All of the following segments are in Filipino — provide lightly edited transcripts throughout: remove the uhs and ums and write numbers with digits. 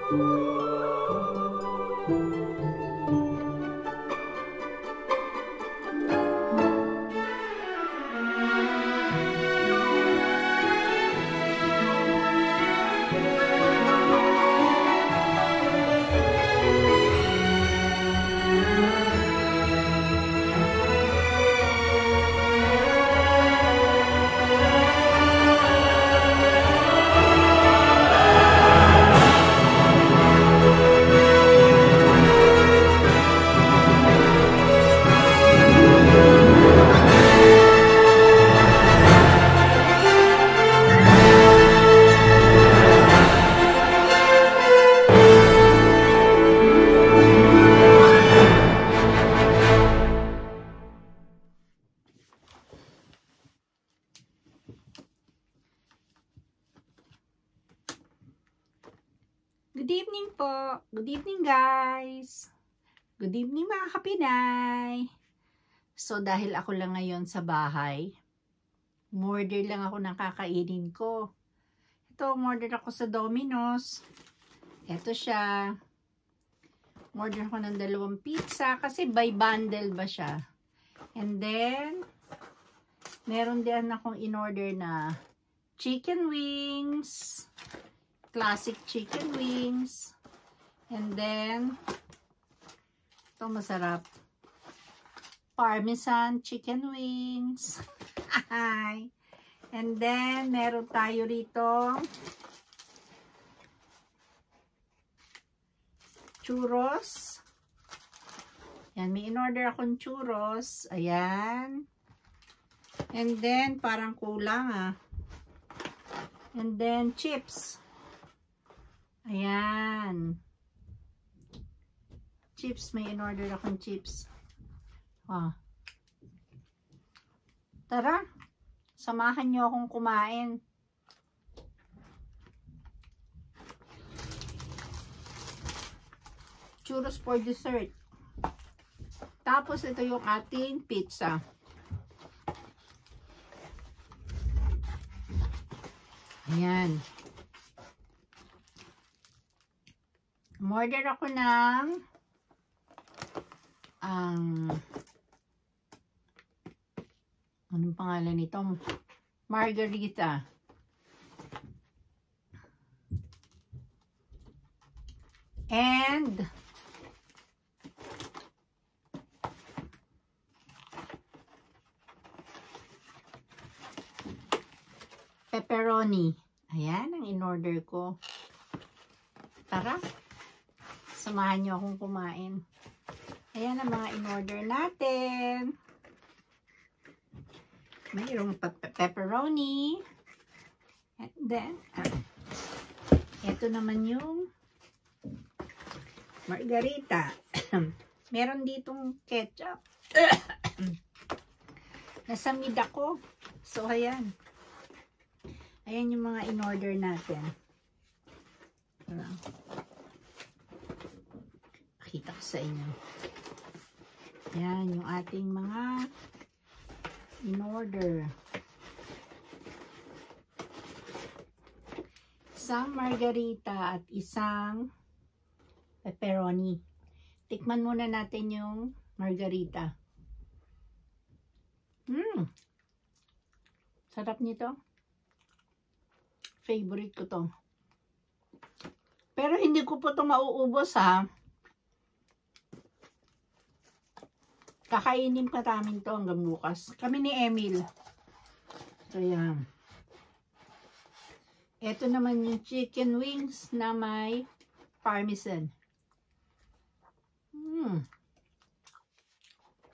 Good evening po. Good evening guys. Good evening mga kapinay. So dahil ako lang ngayon sa bahay, order lang ako ng kakainin ko. Ito, order ako sa Domino's. Ito siya. Order ako ng 2 pizza kasi by bundle ba siya. And then, meron din akong in-order na chicken wings. Classic chicken wings. And then, ito masarap. Parmesan chicken wings. And then, meron tayo rito churros. Yan, may in-order akong churros. Ayan. And then, parang kulang ah. And then, chips. Ayan. Chips. May in-order akong chips. Ah. Tara. Samahan nyo akong kumain. Churros for dessert. Tapos, ito yung ating pizza. Ayan. Order ako ng anong pangalan nito? Margarita. And pepperoni. Ayan ang in-order ko. Tara. Samahan nyo akong kumain. Ayan ang mga in-order natin. Mayroong pepperoni. And then, ito naman yung margarita. Meron ditong ketchup. Nasa mid ako. So, ayan. Ayan yung mga in-order natin. Pakita ko sa inyo. Ayan yung ating mga in-order. Isang margarita at isang pepperoni. Tikman muna natin yung margarita. Sarap nito. Favorite ko to. Pero hindi ko po to mauubos ha. Kakainin pa namin to hanggang bukas. Kami ni Emil. So yan. Ito naman yung chicken wings na may parmesan.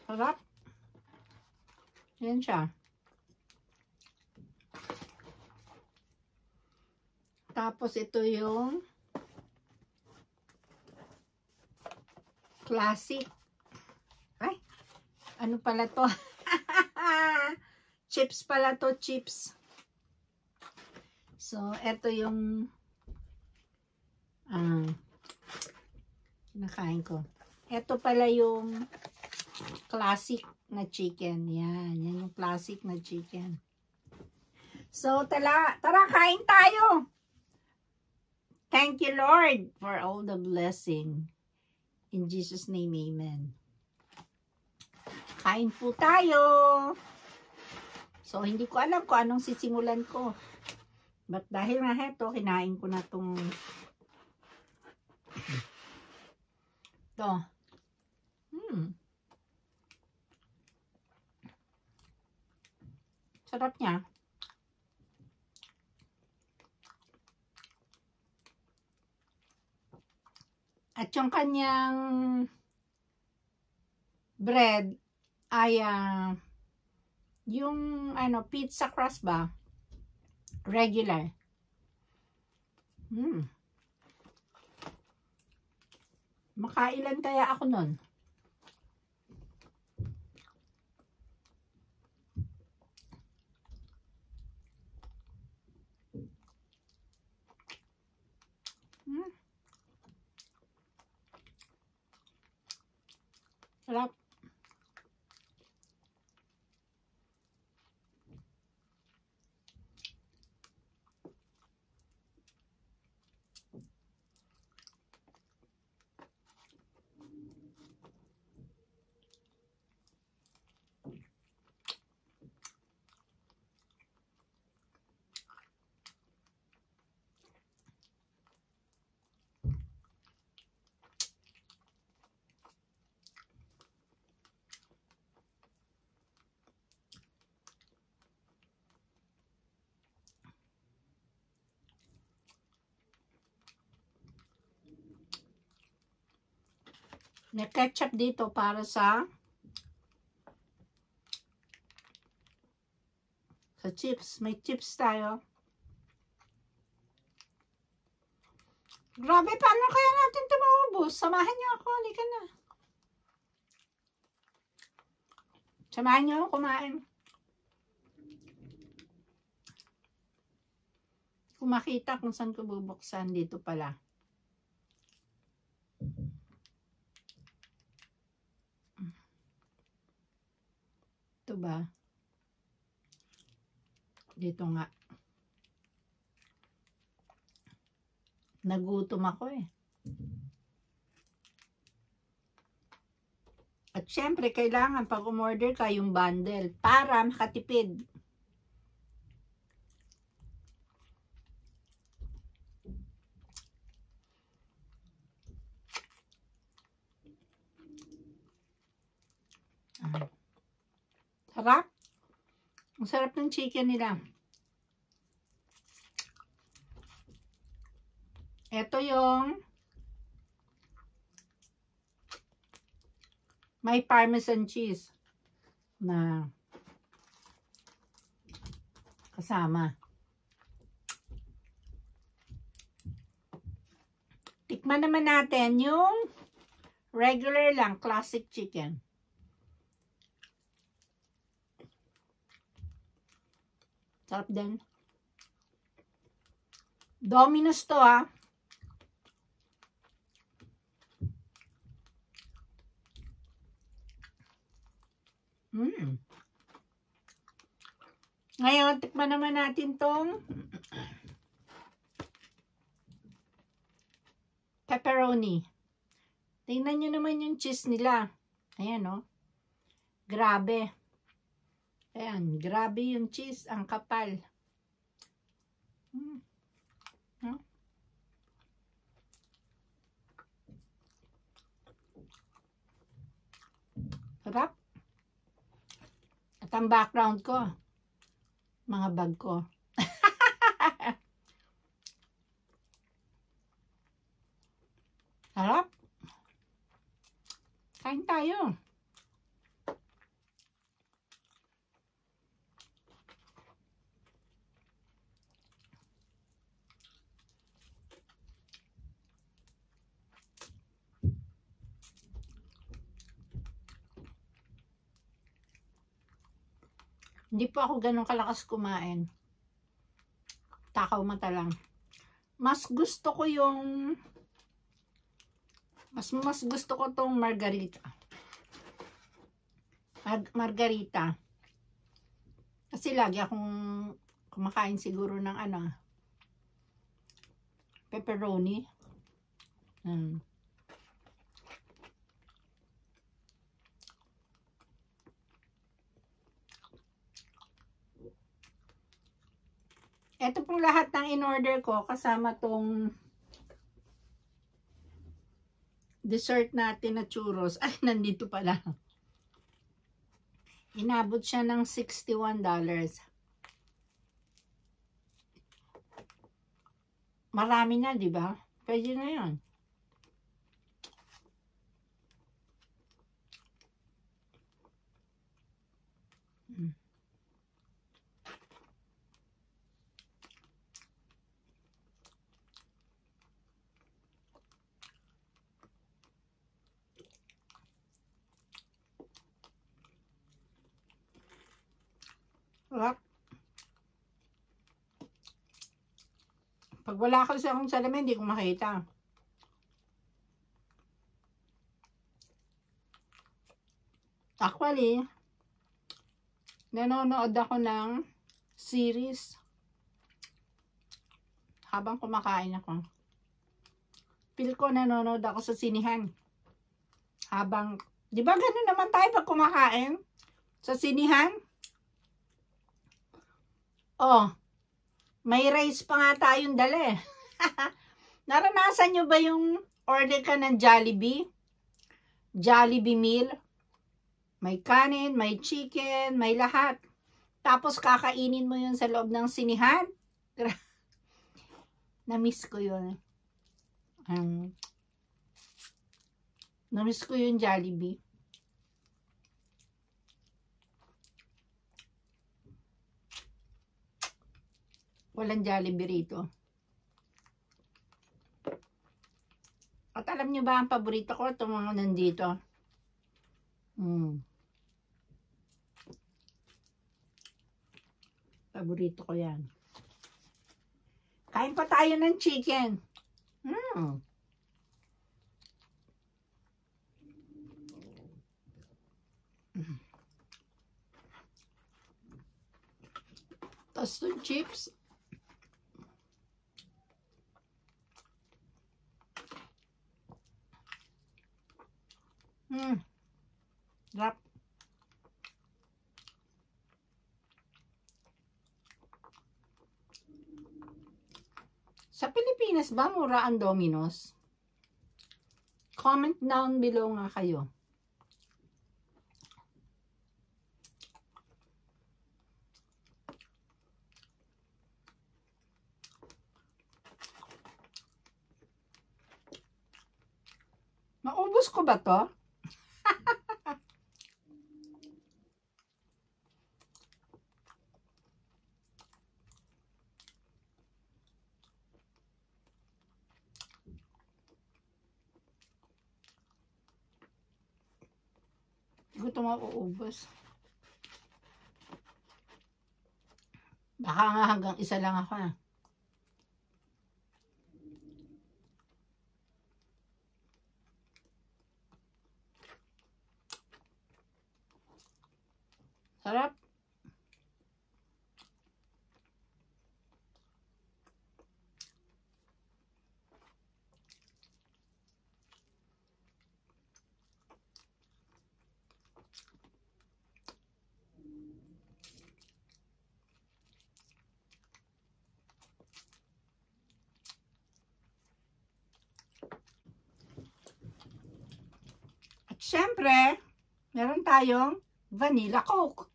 Sarap. Yan siya. Tapos ito yung classic. Ay, ano pala to? Chips pala to, chips. So, ito yung kinakain ko. Ito pala yung classic na chicken. Yan yung classic na chicken. So, tara, kain tayo. Thank you, Lord, for all the blessing. In Jesus' name, amen. Kain po tayo. So, hindi ko alam kung anong sisimulan ko. But dahil nga heto, kinain ko na itong ito. Sarap niya. At yung kanyang bread ay yung pizza crust ba? Regular. Makailan kaya ako nun? Sarap. May ketchup dito para sa chips. May chips tayo. Grabe, paano kaya natin ito maubos? Samahan niyo ako. Halika na. Samahan niyo ako kumain. Kung makita kung saan ko bubuksan, dito pala. Ito ba? Dito nga. Nagutom ako eh. At syempre, kailangan pag umorder ka yung bundle para makatipid. Sarap. Ang sarap ng chicken nila. Ito yung may parmesan cheese na kasama. Tikman naman natin yung regular lang, classic chicken. Sarap din. Domino's to ah. Ngayon, tikman naman natin tong pepperoni. Tingnan nyo naman yung cheese nila. Ayan, oh. Grabe. Ayan, grabe yung cheese. Ang kapal. Sarap. At ang background ko, mga bag ko. Sarap. Kain tayo. Hindi po ako ganun kalakas kumain. Takaw mata lang. Mas gusto ko yung mas gusto ko tong margarita. Margarita. Kasi lagi akong kumakain siguro ng pepperoni. Ito pong lahat ng in-order ko kasama tong dessert natin na churros. Ay, nandito pala. Inabot siya ng $61. Marami na, di ba? Pwede na yun. Sarap. Pag wala kasi akong salamin, hindi ko makita. Actually, nanonood ako ng series habang kumakain ako. Feel ko nanonood ako sa sinihan. Habang, di ba ganun naman tayo pag kumakain? Sa sinihan? Oh, may rice pa nga tayong dala eh. Naranasan nyo ba yung order ka ng Jollibee? Jollibee meal? May kanin, may chicken, may lahat. Tapos kakainin mo yun sa loob ng sinihan. Na-miss ko yun. Na-miss ko yung Jollibee. Walang Jollibee rito. At alam nyo ba ang paborito ko? Itong mga nandito. Paborito ko yan. Kain pa tayo ng chicken. Tapos yung chips. Sarap. Sa Pilipinas ba mura ang Domino's? Comment down below nga kayo. Maubos ko ba to? Hindi ko ito mauubos. Baka nga hanggang isa lang ako na. Sarap. At syempre, meron tayong vanilla Coke.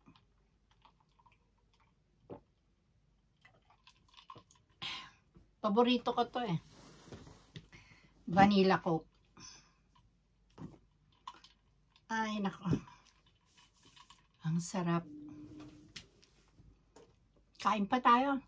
Paborito ko to eh. Vanilla Coke. Ay, nako. Ang sarap. Kain pa tayo.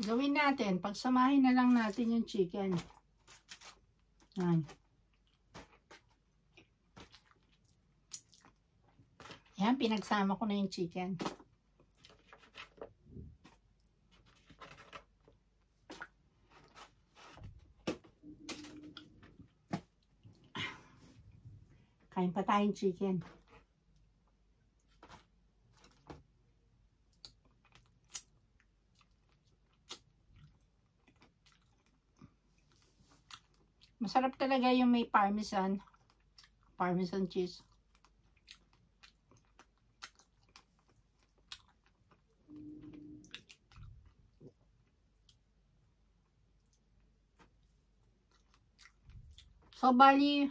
Gawin natin, pagsamahin na lang natin yung chicken. Yan. Yan, pinagsama ko na yung chicken. Kain pa tayong chicken. Masarap talaga yung may parmesan cheese. So, bali,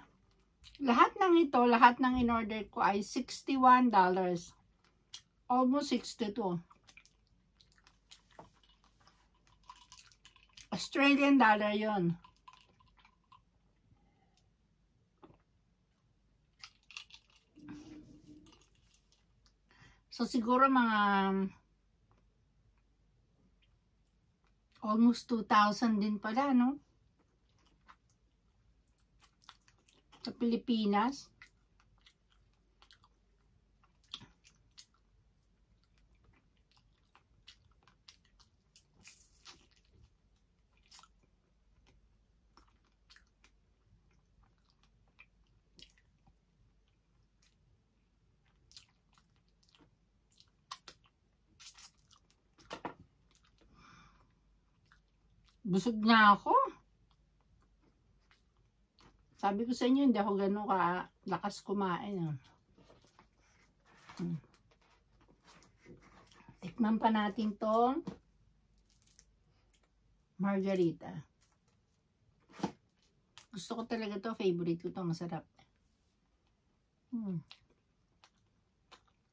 lahat ng in-order ko ay $61. Almost 62. Australian dollar yon. So, siguro mga almost 2,000 din pala, no? Sa Pilipinas. Busog na ako. Sabi ko sa inyo, hindi ako ganun lakas kumain. Tikman pa natin tong margarita. Gusto ko talaga to, favorite ko to, masarap.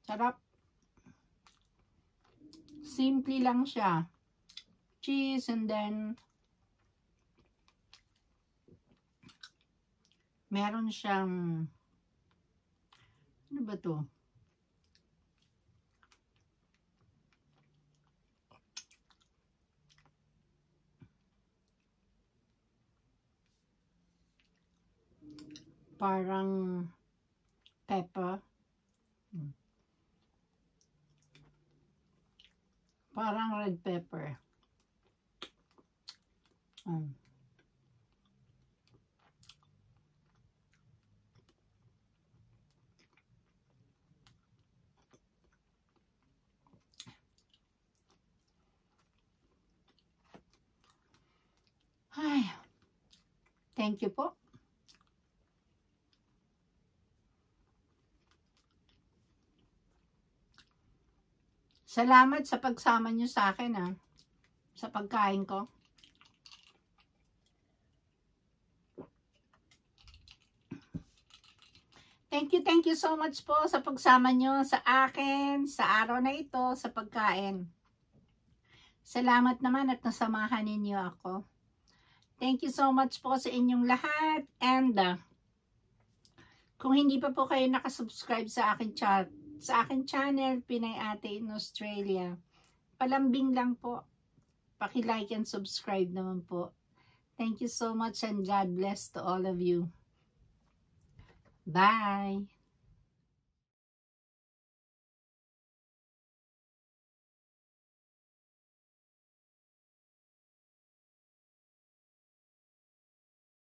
Sarap. Simple lang siya. Cheese and then meron siyang ano ba to? Parang pepper. Parang red pepper. Ay, thank you po. Salamat sa pagsama nyo sa akin, sa pagkain ko. Thank you so much po sa pagsama nyo sa akin, sa araw na ito, sa pagkain. Salamat naman at nasamahan ninyo ako. Thank you so much po sa inyong lahat. And kung hindi pa po kayo nakasubscribe sa akin channel, Pinay Ate in Australia, palambing lang po. Paki-like and subscribe naman po. Thank you so much and God bless to all of you. Bye!